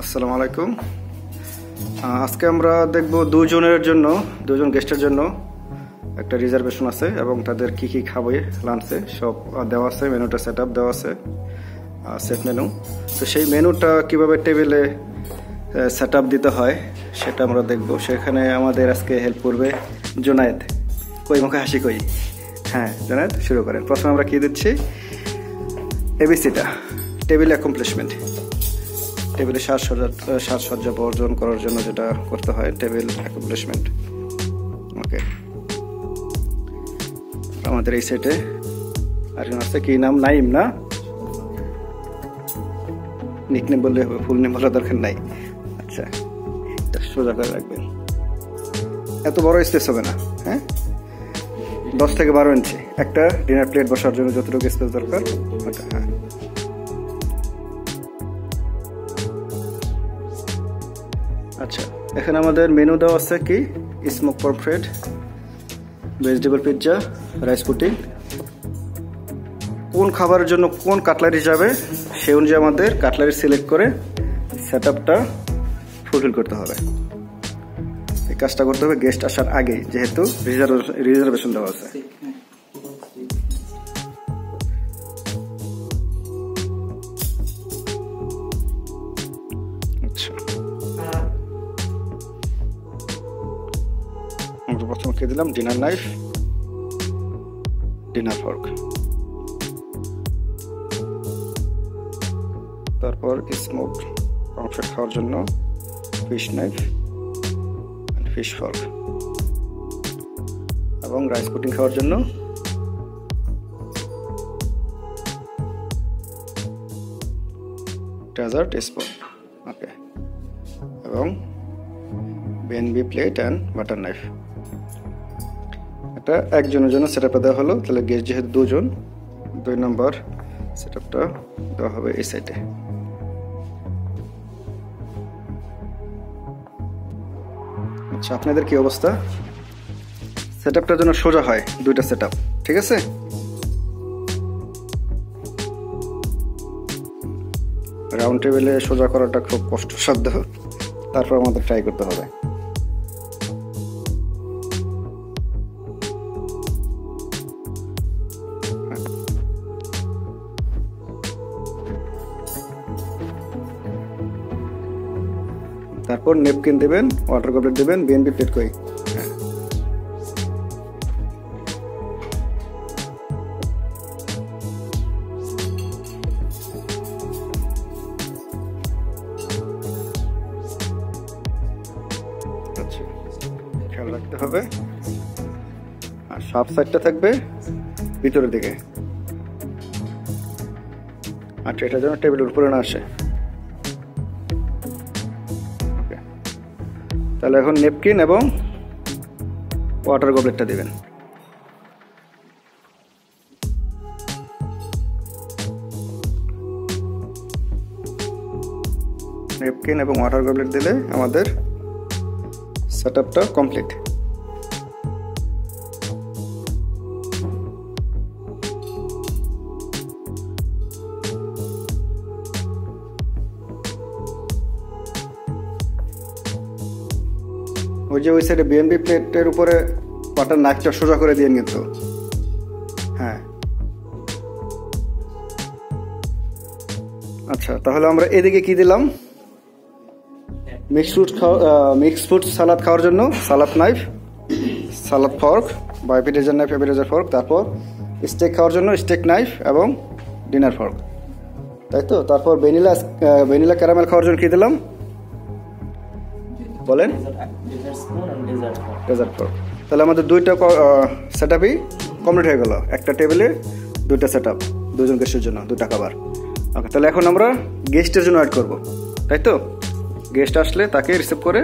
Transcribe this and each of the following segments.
আসসালামু আলাইকুম। আজকে আমরা দেখব দুজন গেস্টের জন্য একটা রিজার্ভেশন আছে এবং তাদের কি কি খাবে লাঞ্চে সব দেওয়া আছে। মেনুটা সেটআপ দেওয়া আছে, সেট মেনু। তো সেই মেনুটা কিভাবে টেবিলে সেটআপ দিতে হয় সেটা আমরা দেখব। সেখানে আমাদের আজকে হেল্প করবে জুনায়েদ। কই মুখে হাসি কই। হ্যাঁ জুনায়েদ, শুরু করেন। প্রথমে আমরা কি দিচ্ছি, এবিসিটা, টেবিল অ্যাকমপ্লিশমেন্ট। টেবিলে সাজসজ্জা বর্জন করার জন্য যেটা করতে হয়, টেবিল অ্যাকমপ্লিশমেন্ট। ওকে, আমাদের এই সেটে আরেকজন আছে, কি নাম? নাইম না? নিকনেম বললে হবে, ফুল নেম বলার দরকার নাই। আচ্ছা, সোজা করে রাখবেন, এত বড় স্পেস হবে না। হ্যাঁ, 10 থেকে 12 ইঞ্চি একটা ডিনার প্লেট বসার জন্য যতটুকু স্পেস দরকার ওটা। হ্যাঁ, আচ্ছা, এখানে আমাদের মেনু দেওয়া আছে কি, smoke pomfret, vegetable pizza, rice pudding. কোন খাবারের জন্য কোন কাটলারি যাবে সেই অনুযায়ী আমাদের কাটলারি সিলেক্ট করে সেটআপটা ফুলফিল করতে হবে। এই কাজটা করতে হবে গেস্ট আসার আগে, যেহেতু রিজার্ভেশন দেওয়া আছে। আচ্ছা, আমরা প্রথমে কে দিলাম, ডিনার নাইফ, ডিনার ফর্ক, তারপর স্মোক পমফ্রেট খাওয়ার জন্য ফিশ নাইফ, ফিশ ফর্ক, এবং রাইস পুডিং খাওয়ার জন্য ডেজার্ট স্পুন। ওকে, এবং BNB plate and butter knife. এটা একজনের জন্য সেটআপটা দেওয়া হলো। তাহলে গেস্ট যেহেতু 2 জন, 2 নম্বর সেটআপটা দেওয়া হবে এই সাইডে। আচ্ছা, আপনাদের কি অবস্থা? সেটআপটার জন্য সোজা হয় 2টা সেটআপ, ঠিক আছে? রাউন্ড টেবিলে সোজা করাটা খুব কষ্টসাধ্য, তারপর আমাদের ট্রাই করতে হবে। তারপর নেপকিন দেবেন, ওয়াটার গবলেট দেবেন, বিএনবি প্লেট কই। আচ্ছা, খেয়াল রাখতে হবে। আর সাপ সাইডটা থাকবে ভিতরের দিকে। আচ্ছা, এটা যেন টেবিলের উপরে না আসে। তাহলে এখন নেপকিন এবং ওয়াটার গবলেটটা দিবেন। নেপকিন এবং ওয়াটার গবলেট দিলে আমাদের সেটআপটা কমপ্লিট। ওই যে ওই সাইডে বিএনবি প্লেটের উপরে বাটার নাকটা সোজা করে দিয়ে কিন্তু। হ্যাঁ, আচ্ছা, তাহলে আমরা এদিকে কি দিলাম, মিক্স ফ্রুট সালাদ খাওয়ার জন্য সালাদ নাইফ, সালাদ ফর্ক বা অ্যাপিটাইজার নাইফ, অ্যাপিটাইজার ফর্ক। তারপর স্টেক খাওয়ার জন্য স্টেক নাইফ এবং ডিনার ফর্ক, তাই তো? তারপর ভ্যানিলা ক্যারামেল খাওয়ার জন্য কি দিলাম বলেন, ডেজার্ট ফর্ক। তাহলে আমাদের 2টা সেটআপই কমপ্লিট হয়ে গেল। একটা টেবিলে 2টা সেটআপ, 2 জন গেস্টের জন্য 2টা খাবার। ওকে, তাহলে এখন আমরা গেস্টের জন্য অ্যাড করব, তাই তো? গেস্ট আসলে তাকে রিসিভ করে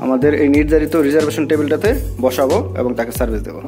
আমাদের এই নির্ধারিত রিজার্ভেশন টেবিলটাতে বসাবো এবং তাকে সার্ভিস দেবো।